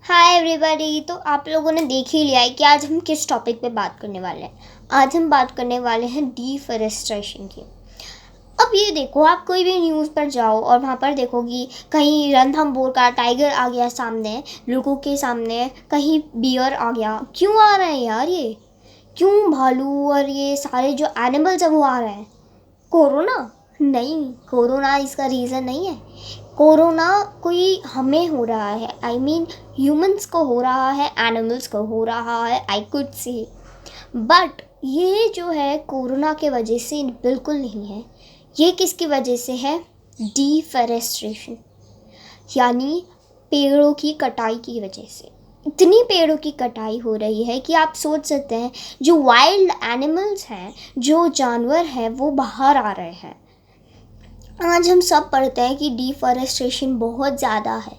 Hi everybody. तो आप लोगों ने देख ही लिया है कि आज हम किस टॉपिक पे बात करने वाले हैं। आज हम बात करने वाले हैं डिफॉरेस्टेशन की। अब ये देखो, आप कोई भी न्यूज़ पर जाओ और वहाँ पर देखोगी कहीं रणथंभौर का टाइगर आ गया सामने, लोगों के सामने, कहीं बियर आ गया। क्यों आ रहे हैं यार ये? क्यों भालू और ये सारे जो एनिमल्स हैं वो आ रहे हैं? कोरोना? नहीं, कोरोना इसका रीज़न नहीं है। कोरोना कोई हमें हो रहा है, आई मीन ह्यूमंस को हो रहा है, एनिमल्स को हो रहा है, आई कुड से। बट ये जो है कोरोना के वजह से बिल्कुल नहीं है। ये किसकी वजह से है? डिफॉरेस्टेशन, यानी पेड़ों की कटाई की वजह से। इतनी पेड़ों की कटाई हो रही है कि आप सोच सकते हैं जो वाइल्ड एनिमल्स हैं, जो जानवर हैं, वो बाहर आ रहे हैं। आज हम सब पढ़ते हैं कि डिफॉरेस्टेशन बहुत ज़्यादा है।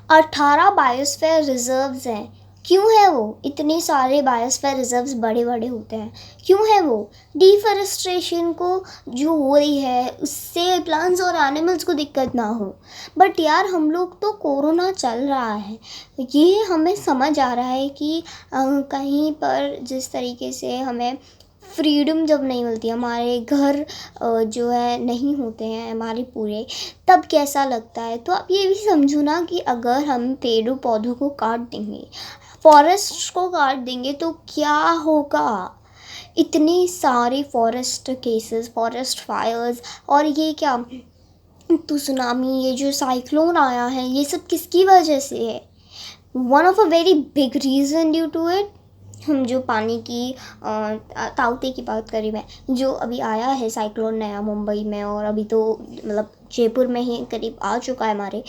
18 बायोस्फीयर रिजर्व्स हैं। क्यों है वो? इतने सारे बायोस्फीयर रिजर्व्स बड़े बड़े होते हैं, क्यों है वो? डिफॉरेस्टेशन को जो हो रही है उससे प्लांट्स और एनिमल्स को दिक्कत ना हो। बट यार, हम लोग तो कोरोना चल रहा है, ये हमें समझ आ रहा है कि कहीं पर जिस तरीके से हमें फ्रीडम जब नहीं मिलती, हमारे घर जो है नहीं होते हैं हमारे पूरे, तब कैसा लगता है। तो आप ये भी समझो ना कि अगर हम पेड़ों पौधों को काट देंगे, फॉरेस्ट को काट देंगे, तो क्या होगा? इतने सारे फॉरेस्ट केसेस, फॉरेस्ट फायर्स, और ये क्या, तो सुनामी, ये जो साइक्लोन आया है, ये सब किसकी वजह से है? One of a very big reason due to it, हम जो पानी की ताउते की बात करी मैं, जो अभी आया है साइक्लोन नया मुंबई में, और अभी तो मतलब जयपुर में ही करीब आ चुका है हमारे।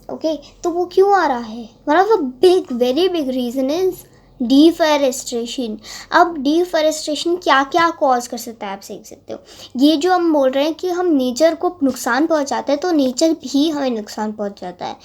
ओके, तो वो क्यों आ रहा है? One of a big, very big reason is deforestation. अब डिफॉरेस्टेशन क्या क्या कॉज कर सकता है, आप सीख सकते हो। ये जो हम बोल रहे हैं कि हम नेचर को नुकसान पहुंचाते हैं, तो नेचर भी हमें नुकसान पहुंचाता है।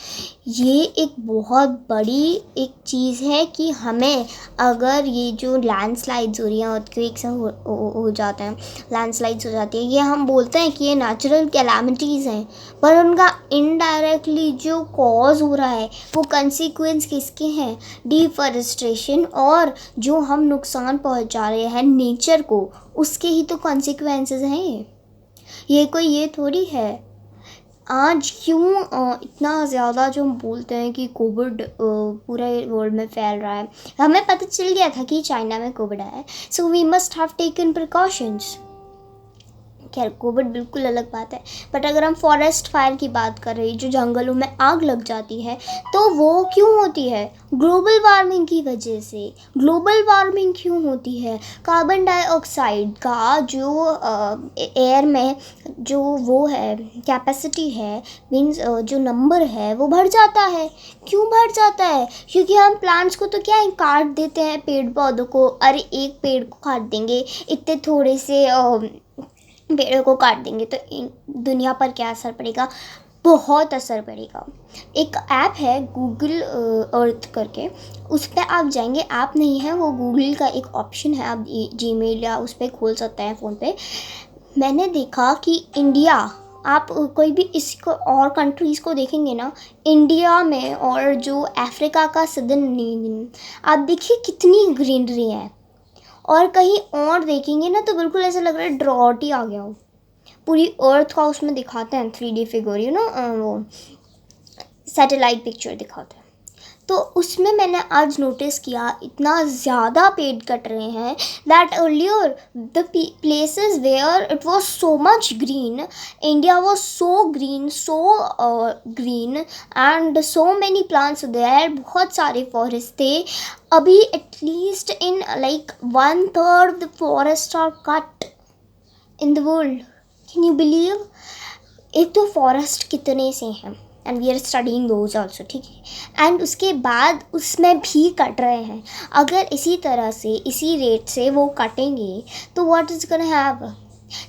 ये एक बहुत बड़ी एक चीज़ है कि हमें, अगर ये जो लैंडस्लाइड्स हो रही हैं, अर्थक्वेक्स हो जाते हैं, लैंडस्लाइड्स हो जाती है, ये हम बोलते हैं कि ये नेचुरल कैलामिटीज़ हैं, पर उनका इनडायरेक्टली जो कॉज हो रहा है, वो कंसिक्वेंस किसके हैं? डिफॉरेस्टेशन। और जो हम नुकसान पहुंचा रहे हैं नेचर को, उसके ही तो कॉन्सिक्वेंसेस हैं। ये कोई ये थोड़ी है। आज क्यों इतना ज़्यादा जो हम बोलते हैं कि कोविड पूरे वर्ल्ड में फैल रहा है, हमें पता चल गया था कि चाइना में कोविड आया है, so we must have taken precautions. खैर, कोविड बिल्कुल अलग बात है, बट अगर हम फॉरेस्ट फायर की बात कर रहे हैं, जो जंगलों में आग लग जाती है, तो वो क्यों होती है? ग्लोबल वार्मिंग की वजह से। ग्लोबल वार्मिंग क्यों होती है? कार्बन डाइऑक्साइड का जो एयर में जो वो है कैपेसिटी है, मीन्स जो नंबर है, वो बढ़ जाता है। क्यों बढ़ जाता है? क्योंकि हम प्लांट्स को तो क्या है, काट देते हैं, पेड़ पौधों को। अरे एक पेड़ को काट देंगे, इतने थोड़े से पेड़ों को काट देंगे, तो दुनिया पर क्या असर पड़ेगा? बहुत असर पड़ेगा। एक ऐप है गूगल अर्थ करके, उस पर आप जाएंगे, ऐप नहीं है वो, गूगल का एक ऑप्शन है, आप जीमेल या उस पर खोल सकते हैं फ़ोन पे। मैंने देखा कि इंडिया, आप कोई भी इसको और कंट्रीज़ को देखेंगे ना, इंडिया में और जो अफ्रीका का सदर्न, आप देखिए कितनी ग्रीनरी है। और कहीं और देखेंगे ना तो बिल्कुल ऐसा लग रहा है ड्रॉट ही आ गया हो। पूरी अर्थ का उसमें दिखाते हैं 3D फिगर, वो सैटेलाइट पिक्चर दिखाते हैं। तो उसमें मैंने आज नोटिस किया, इतना ज़्यादा पेड़ कट रहे हैं, that earlier the places where it was so much green, India was so green, so green, and so many plants there, बहुत सारे फॉरेस्ट थे। अभी at least in like 1/3 the forest are cut in the world. Can you believe? एक तो forest कितने से हैं, and we are studying those also, ठीक है, एंड उसके बाद उसमें भी कट रहे हैं। अगर इसी तरह से, इसी रेट से वो कटेंगे, तो what is gonna have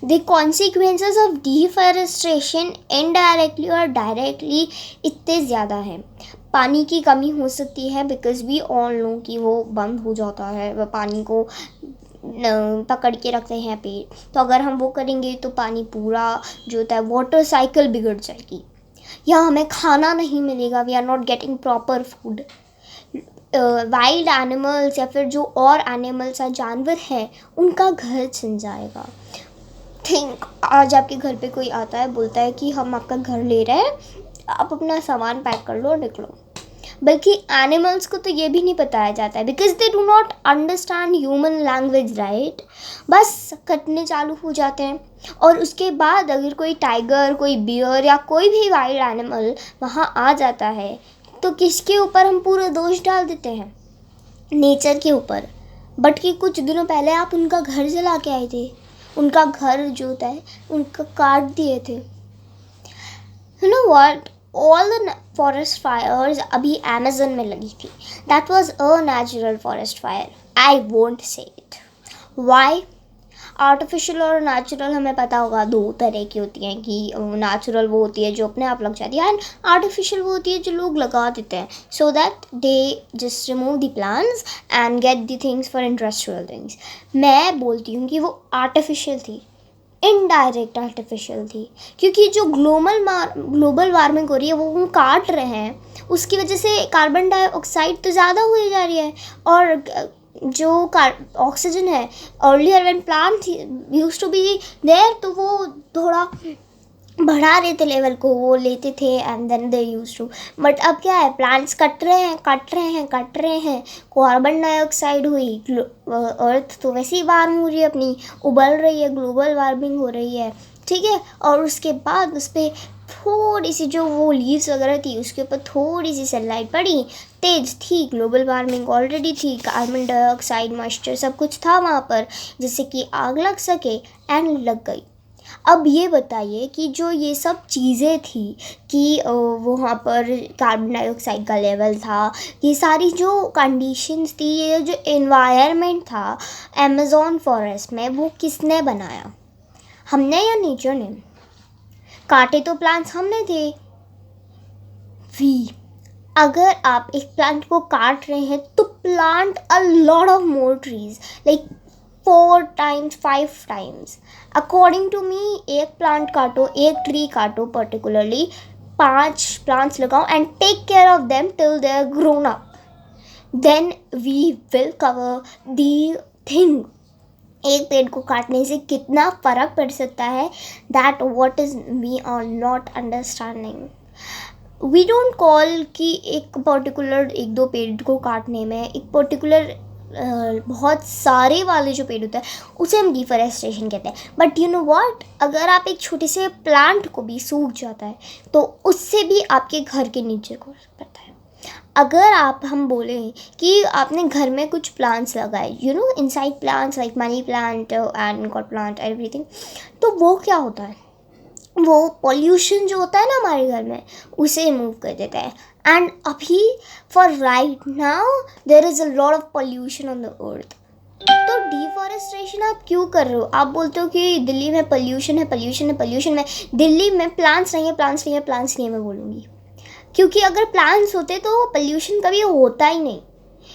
the consequences of deforestation, indirectly और डायरेक्टली इतने ज़्यादा हैं। पानी की कमी हो सकती है, बिकॉज वी ऑल नो कि वो बंद हो जाता है, वह पानी को पकड़ के रखते हैं पेड़, तो अगर हम वो करेंगे तो पानी पूरा जो होता है वाटर साइकिल बिगड़ जाएगी, या हमें खाना नहीं मिलेगा, we are not getting proper food. Wild animals या फिर जो और एनिमल्स या जानवर हैं उनका घर छिन जाएगा। थिंक, आज आपके घर पे कोई आता है, बोलता है कि हम आपका घर ले रहे हैं, आप अपना सामान पैक कर लो और निकलो। बल्कि एनिमल्स को तो ये भी नहीं बताया जाता है, because they do not understand human language, right. बस कटने चालू हो जाते हैं और उसके बाद अगर कोई टाइगर, कोई बियर या कोई भी वाइल्ड एनिमल वहाँ आ जाता है तो किसके ऊपर हम पूरा दोष डाल देते हैं? नेचर के ऊपर। बट कि कुछ दिनों पहले आप उनका घर जला के आए थे, उनका घर जो होता है उनका काट दिए थे। You know what, all the forest fires अभी अमेज़न में लगी थी, that was a natural forest fire, I won't say it. Why? Artificial और नेचुरल हमें पता होगा दो तरह की होती हैं, कि नेचुरल वो होती है जो अपने आप लग जाती है, एंड आर्टिफिशियल वो होती है जो लोग लगा देते हैं, so that they just remove the plants and get the things for industrial things. मैं बोलती हूँ कि वो आर्टिफिशियल थी, इनडायरेक्ट आर्टिफिशियल थी, क्योंकि जो ग्लोबल वार्मिंग हो रही है वो काट रहे हैं, उसकी वजह से कार्बन डाइऑक्साइड तो ज़्यादा हुई जा रही है। और जो ऑक्सीजन है, earlier when plant used to be there, तो वो थोड़ा बढ़ा रहे थे लेवल को, वो लेते थे and then they used to. But अब क्या है, प्लांट्स कट रहे हैं, कार्बन डाइऑक्साइड हुई, अर्थ तो वैसे ही वार्म हो रही है, अपनी उबल रही है, ग्लोबल वार्मिंग हो रही है, ठीक है। और उसके बाद उस पर थोड़ी सी जो वो लीव्स वगैरह थी उसके ऊपर थोड़ी सी सनलाइट पड़ी, तेज थी, ग्लोबल वार्मिंग ऑलरेडी थी, कार्बन डाइऑक्साइड, मॉइस्चर सब कुछ था वहाँ पर, जिससे कि आग लग सके, एंड लग गई। अब ये बताइए कि जो ये सब चीज़ें थी कि वहाँ पर कार्बन डाइऑक्साइड का लेवल था, ये सारी जो कंडीशंस थी, ये जो एनवायरनमेंट था अमेज़न फॉरेस्ट में, वो किसने बनाया? हमने या नेचर ने? काटे तो प्लांट्स हमने थे। अगर आप एक प्लांट को काट रहे हैं तो plant a lot of more trees, like 4 times 5 times। According to me, एक प्लांट काटो, एक ट्री काटो, पर्टिकुलरली 5 प्लांट्स लगाओ and take care of them till they are grown up, then we will cover the thing. एक पेड़ को काटने से कितना फ़र्क पड़ सकता है, that what is we are not understanding. We don't call कि एक पर्टिकुलर 1-2 पेड़ को काटने में, एक पर्टिकुलर बहुत सारे वाले जो पेड़ होता है उसे हम डिफॉरेस्टेशन कहते हैं। बट यू नो व्हाट, अगर आप एक छोटे से प्लांट को भी सूख जाता है तो उससे भी आपके घर के नीचे को पड़ता है। अगर आप हम बोलें कि आपने घर में कुछ प्लांट्स लगाए, you know inside plants like money plant and God plant everything, तो वो क्या होता है, वो पॉल्यूशन जो होता है ना हमारे घर में उसे रिमूव कर देता है। एंड अभी for right now there is a lot of pollution on the earth. तो डिफॉरेस्टेशन आप क्यों कर रहे हो? आप बोलते हो कि दिल्ली में पोल्यूशन है, पोल्यूशन है। दिल्ली में प्लांट्स नहीं है मैं बोलूँगी, क्योंकि अगर प्लांट्स होते तो पोल्यूशन कभी होता ही नहीं।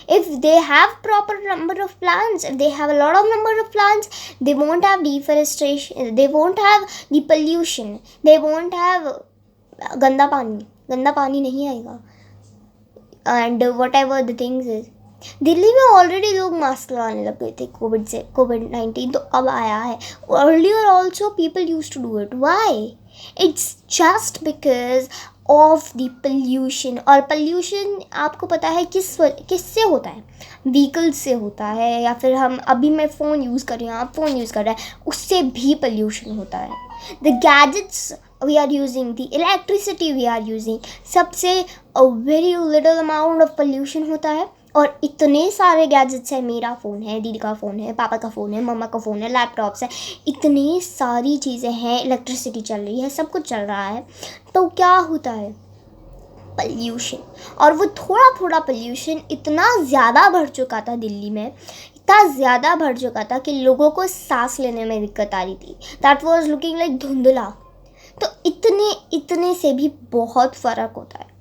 If they have proper number of plants, if they have a lot of number of plants, they won't have deforestation, they won't have the pollution, they won't have गंदा पानी नहीं आएगा, and whatever the things is। Delhi में already लोग mask लगाने लग गए थे कोविड-19 तो अब आया है। Earlier also people use to do it. Why? It's just because of the pollution. और पोल्यूशन आपको पता है किससे होता है? व्हीकल्स से होता है, या फिर हम अभी मैं फ़ोन यूज़ कर रही हूँ, आप फ़ोन यूज़ कर रहे हैं, उससे भी पोल्यूशन होता है। The gadgets we are using, the electricity we are using, सबसे very little amount of pollution होता है। और इतने सारे गैजेट्स हैं, मेरा फ़ोन है, दीदी का फ़ोन है, पापा का फ़ोन है, मम्मा का फ़ोन है, लैपटॉप्स है, इतनी सारी चीज़ें हैं, इलेक्ट्रिसिटी चल रही है, सब कुछ चल रहा है, तो क्या होता है? पोल्यूशन। और वो थोड़ा पोल्यूशन इतना ज़्यादा बढ़ चुका था दिल्ली में, इतना ज़्यादा बढ़ चुका था कि लोगों को सांस लेने में दिक्कत आ रही थी। दैट वॉज लुकिंग लाइक धुंधला। तो इतने से भी बहुत फ़र्क होता है।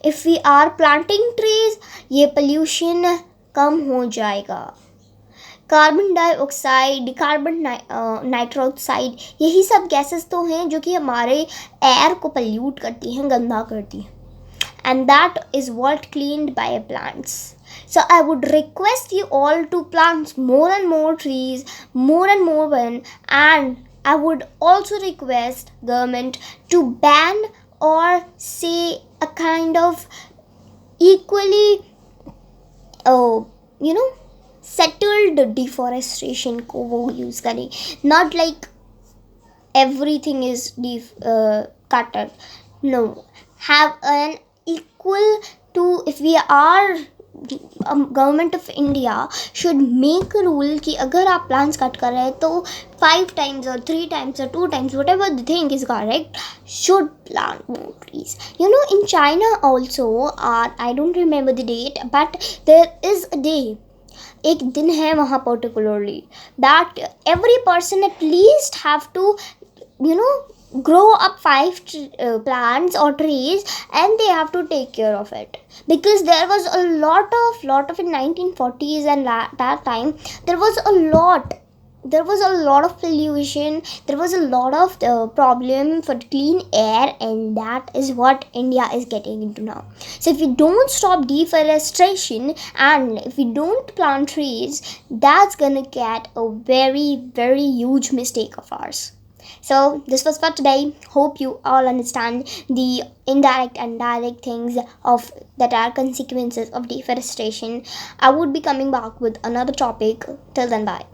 If we are planting trees, ये पोल्यूशन कम हो जाएगा। कार्बन डाइऑक्साइड, कार्बन नाइट्रोक्साइड, यही सब गैसेस तो हैं जो कि हमारे एयर को पोल्यूट करती हैं, गंदा करती हैं। and that is what cleaned by plants. So I would request you all to plant more and more trees, more and more one, and I would also request government to ban or say a kind of equally you know settled deforestation को वो use करें, not like everything is cutted. No, have an equal to, if we are government of India should make a rule कि अगर आप plants cut कर रहे हैं तो 5 times or 3 times or 2 times whatever the thing is correct should plant more trees. You know, in China also, I don't remember the date, but there is a day, एक दिन है वहाँ particularly, that every person at least have to, you know, grow up 5 plants or trees, and they have to take care of it, because there was a lot of in 1940s, and that time there was a lot of pollution, there was a lot of problem for clean air, and that is what India is getting into now. So if we don't stop deforestation and if we don't plant trees, that's gonna get a very very huge mistake of ours. So this was for today. Hope you all understand the indirect and direct things of that are consequences of deforestation. I would be coming back with another topic. Till then, bye.